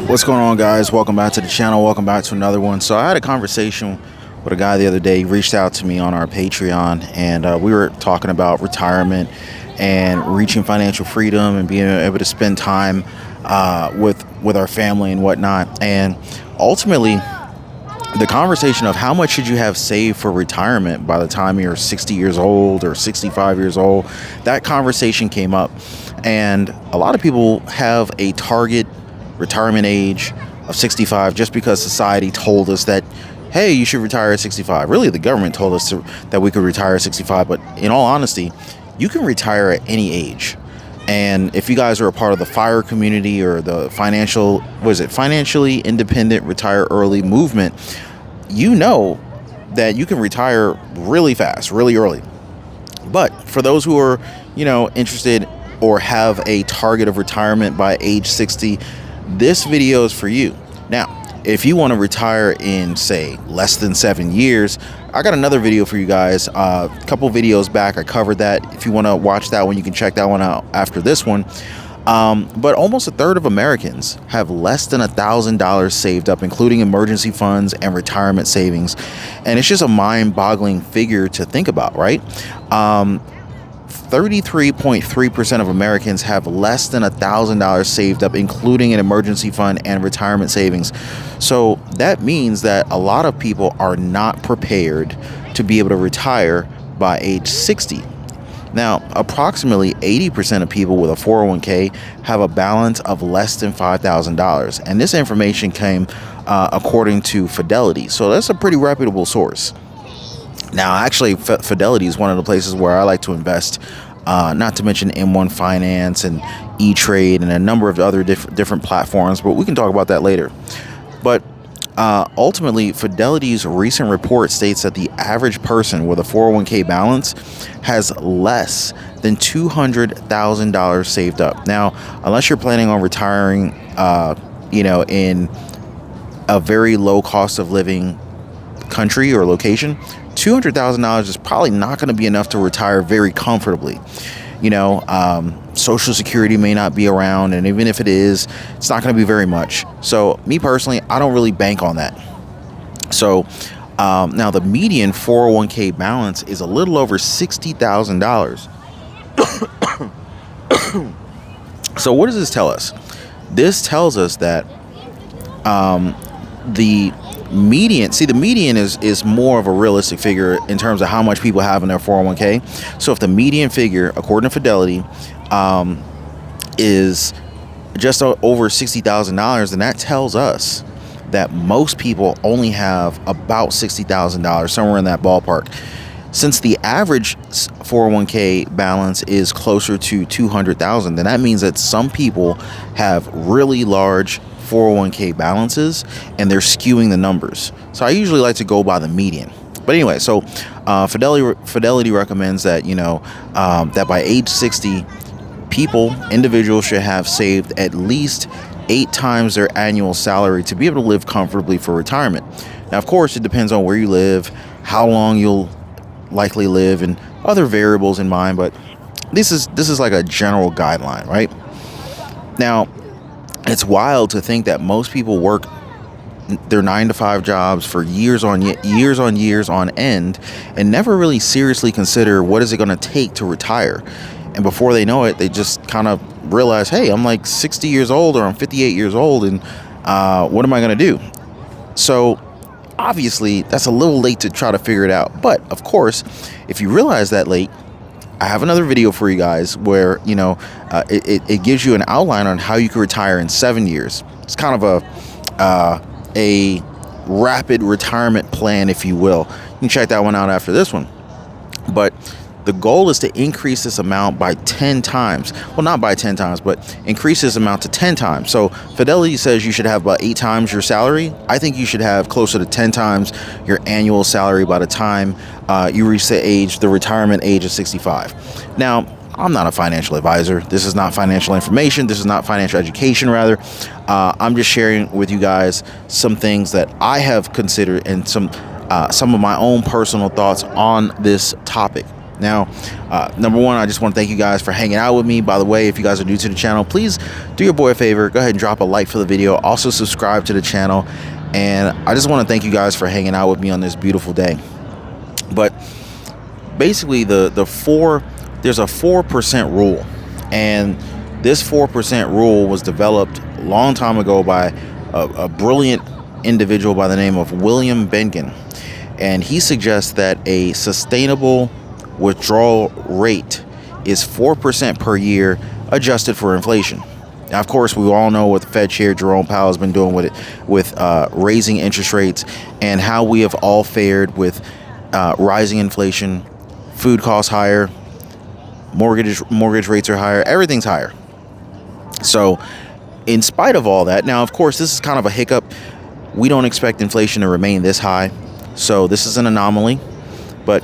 What's going on, guys? Welcome back to the channel. Welcome back to another one. So I had a conversation with a guy the other day. He reached out to me on our Patreon, and we were talking about retirement and reaching financial freedom and being able to spend time with our family and whatnot. And ultimately, the conversation of how much should you have saved for retirement by the time you're 60 years old or 65 years old, that conversation came up. And a lot of people have a target retirement age of 65 just because society told us that, hey, you should retire at 65. Really, the government told us that we could retire at 65. But in all honesty, you can retire at any age. And if you guys are a part of the FIRE community or the financially independent retire early movement, you know that you can retire really fast, really early. But for those who are, interested or have a target of retirement by age 60, this video is for you. Now, if you want to retire in, say, less than 7 years, I got another video for you guys. A couple videos back, I covered that. If you want to watch that one, you can check that one out after this one. But almost a third of Americans have less than $1,000 saved up, including emergency funds and retirement savings. And it's just a mind-boggling figure to think about, right? 33.3% of Americans have less than $1,000 saved up, including an emergency fund and retirement savings. So that means that a lot of people are not prepared to be able to retire by age 60. Now, approximately 80% of people with a 401k have a balance of less than $5,000. And this information came according to Fidelity. So that's a pretty reputable source. Now, actually, Fidelity is one of the places where I like to invest, not to mention M1 Finance and E-Trade and a number of other different platforms, but we can talk about that later. But ultimately, Fidelity's recent report states that the average person with a 401k balance has less than $200,000 saved up. Now, unless you're planning on retiring, in a very low cost of living country or location, $200,000 is probably not going to be enough to retire very comfortably. Social Security may not be around, and even if it is, it's not going to be very much. So me personally, I don't really bank on that. So now the median 401k balance is a little over $60,000. So what does this tell us? This tells us that the median is more of a realistic figure in terms of how much people have in their 401k. So if the median figure, according to Fidelity, is just over $60,000, then that tells us that most people only have about $60,000, somewhere in that ballpark. Since the average 401k balance is closer to $200,000, then that means that some people have really large 401k balances and they're skewing the numbers. So I usually like to go by the median. But anyway, so Fidelity recommends that that by age 60, individuals should have saved at least 8 times their annual salary to be able to live comfortably for retirement. Now, of course, it depends on where you live, how long you'll likely live, and other variables in mind. But this is like a general guideline, right? Now, it's wild to think that most people work their 9-to-5 jobs for years on end and never really seriously consider what is it going to take to retire. And before they know it, they just kind of realize, hey, I'm like 60 years old or I'm 58 years old, and what am I going to do? So obviously, that's a little late to try to figure it out. But of course, if you realize that late, I have another video for you guys where, it gives you an outline on how you can retire in 7 years. It's kind of a rapid retirement plan, if you will. You can check that one out after this one. But the goal is to increase this amount by 10 times. Well, not by 10 times, but increase this amount to 10 times. So Fidelity says you should have about 8 times your salary. I think you should have closer to 10 times your annual salary by the time you reach the retirement age of 65. Now, I'm not a financial advisor. This is not financial information. This is not financial education, rather. I'm just sharing with you guys some things that I have considered and some of my own personal thoughts on this topic. Now, number one, I just want to thank you guys for hanging out with me. By the way, if you guys are new to the channel, please do your boy a favor. Go ahead and drop a like for the video. Also subscribe to the channel. And I just want to thank you guys for hanging out with me on this beautiful day. But basically, there's a 4% rule. And this 4% rule was developed a long time ago by a brilliant individual by the name of William Bengen. And he suggests that a sustainable withdrawal rate is 4% per year adjusted for inflation. Now, of course, we all know what the Fed Chair Jerome Powell has been doing with raising interest rates, and how we have all fared with rising inflation, food costs higher, mortgage rates are higher, everything's higher. So in spite of all that, now, of course, this is kind of a hiccup. We don't expect inflation to remain this high. So this is an anomaly. But,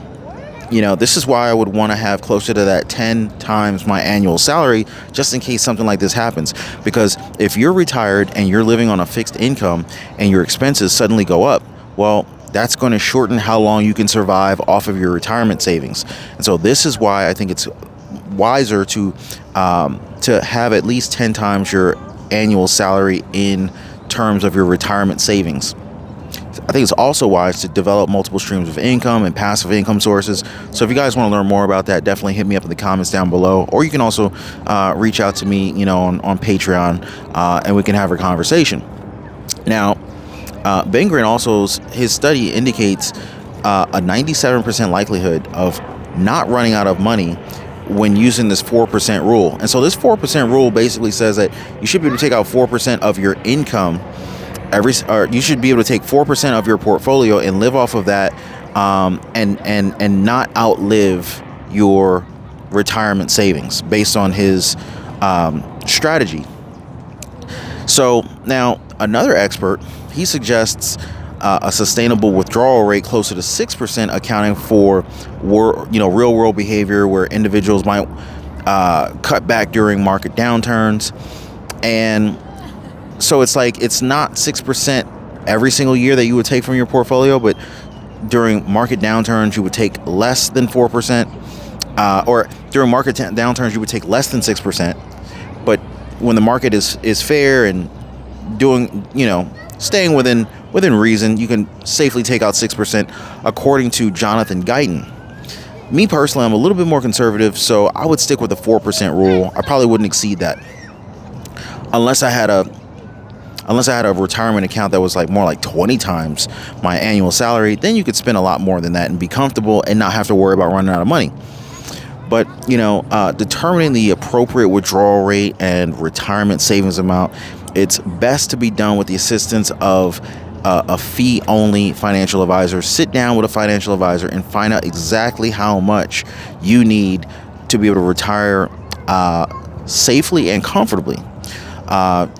this is why I would want to have closer to that 10 times my annual salary, just in case something like this happens. Because if you're retired and you're living on a fixed income and your expenses suddenly go up, well, that's going to shorten how long you can survive off of your retirement savings. And so this is why I think it's wiser to have at least 10 times your annual salary in terms of your retirement savings. I think it's also wise to develop multiple streams of income and passive income sources. So if you guys want to learn more about that, definitely hit me up in the comments down below, or you can also reach out to me, on Patreon, and we can have a conversation. Now, Bengen also, his study indicates a 97% likelihood of not running out of money when using this 4% rule. And so this 4% rule basically says that you should be able to take out 4% of your income you should be able to take 4% of your portfolio and live off of that, and not outlive your retirement savings based on his strategy. So now another expert, he suggests a sustainable withdrawal rate closer to 6%, accounting for real world behavior where individuals might cut back during market downturns. And so it's not 6% every single year that you would take from your portfolio, but during market downturns you would take less than 4%, or during market downturns you would take less than 6%. But when the market is fair and doing, staying within reason, you can safely take out 6%, according to Jonathan Guyton. Me personally, I'm a little bit more conservative, so I would stick with the 4% rule. I probably wouldn't exceed that, unless I had a retirement account that was more like 20 times my annual salary. Then you could spend a lot more than that and be comfortable and not have to worry about running out of money. But, determining the appropriate withdrawal rate and retirement savings amount, it's best to be done with the assistance of a fee-only financial advisor. Sit down with a financial advisor and find out exactly how much you need to be able to retire safely and comfortably.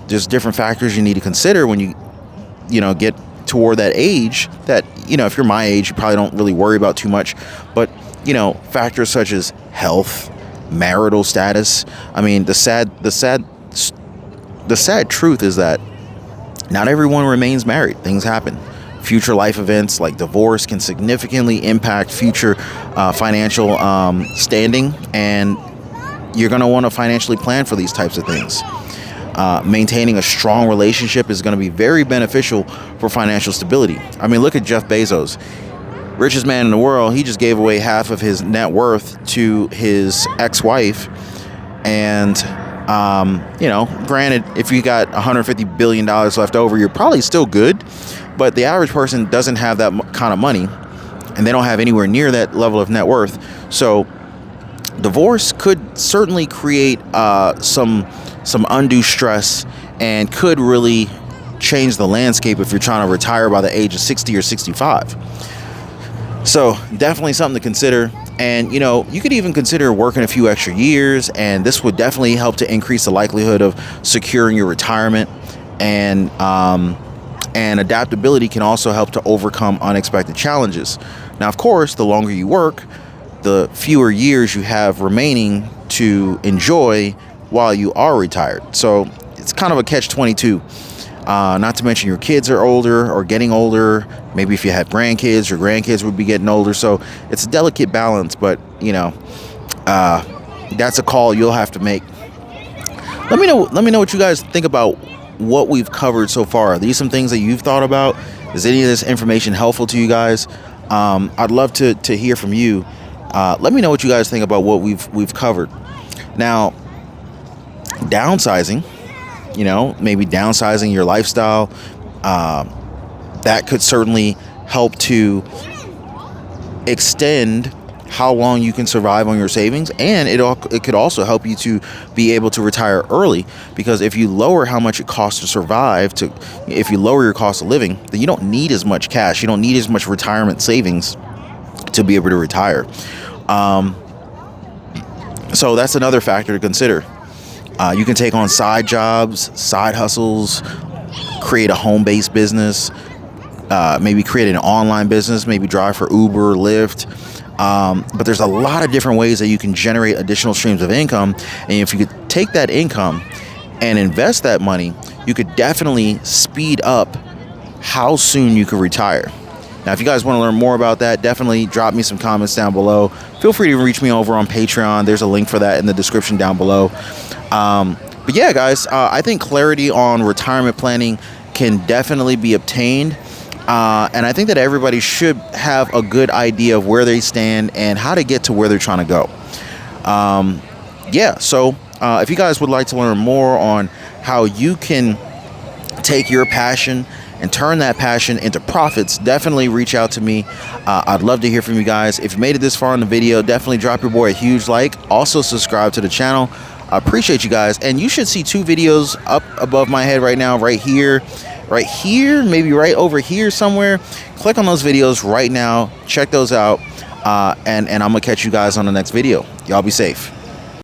There's different factors you need to consider when you get toward that age that, if you're my age, you probably don't really worry about too much. But, factors such as health, marital status. I mean, the sad truth is that not everyone remains married. Things happen. Future life events like divorce can significantly impact future financial standing, and you're going to want to financially plan for these types of things. Maintaining a strong relationship is going to be very beneficial for financial stability. I mean, look at Jeff Bezos, richest man in the world. He just gave away half of his net worth to his ex-wife. And, granted, if you got $150 billion left over, you're probably still good. But the average person doesn't have that kind of money, and they don't have anywhere near that level of net worth. So divorce could certainly create some undue stress, and could really change the landscape if you're trying to retire by the age of 60 or 65. So definitely something to consider. And, you could even consider working a few extra years, and this would definitely help to increase the likelihood of securing your retirement. And adaptability can also help to overcome unexpected challenges. Now, of course, the longer you work, the fewer years you have remaining to enjoy while you are retired. So it's kind of a catch-22. Not to mention your kids are older or getting older. Maybe if you had grandkids, your grandkids would be getting older. So it's a delicate balance, but that's a call you'll have to make. Let me know what you guys think about what we've covered so far. Are these some things that you've thought about? Is any of this information helpful to you guys? I'd love to hear from you. Let me know what you guys think about what we've covered. Now, downsizing, maybe downsizing your lifestyle, that could certainly help to extend how long you can survive on your savings, and it could also help you to be able to retire early, because if you lower how much it costs to survive, if you lower your cost of living, then you don't need as much cash, you don't need as much retirement savings to be able to retire. So that's another factor to consider. You can take on side jobs, side hustles, create a home-based business, maybe create an online business, maybe drive for Uber or Lyft. But there's a lot of different ways that you can generate additional streams of income. And if you could take that income and invest that money, you could definitely speed up how soon you could retire. Now, if you guys want to learn more about that, definitely drop me some comments down below. Feel free to reach me over on Patreon. There's a link for that in the description down below. But yeah, guys, I think clarity on retirement planning can definitely be obtained. And I think that everybody should have a good idea of where they stand and how to get to where they're trying to go. So if you guys would like to learn more on how you can take your passion and turn that passion into profits, definitely reach out to me. I'd love to hear from you guys. If you made it this far in the video, definitely drop your boy a huge like. Also subscribe to the channel. I appreciate you guys. And you should see 2 videos up above my head right now, right here, maybe right over here somewhere. Click on those videos right now. Check those out. And I'm going to catch you guys on the next video. Y'all be safe.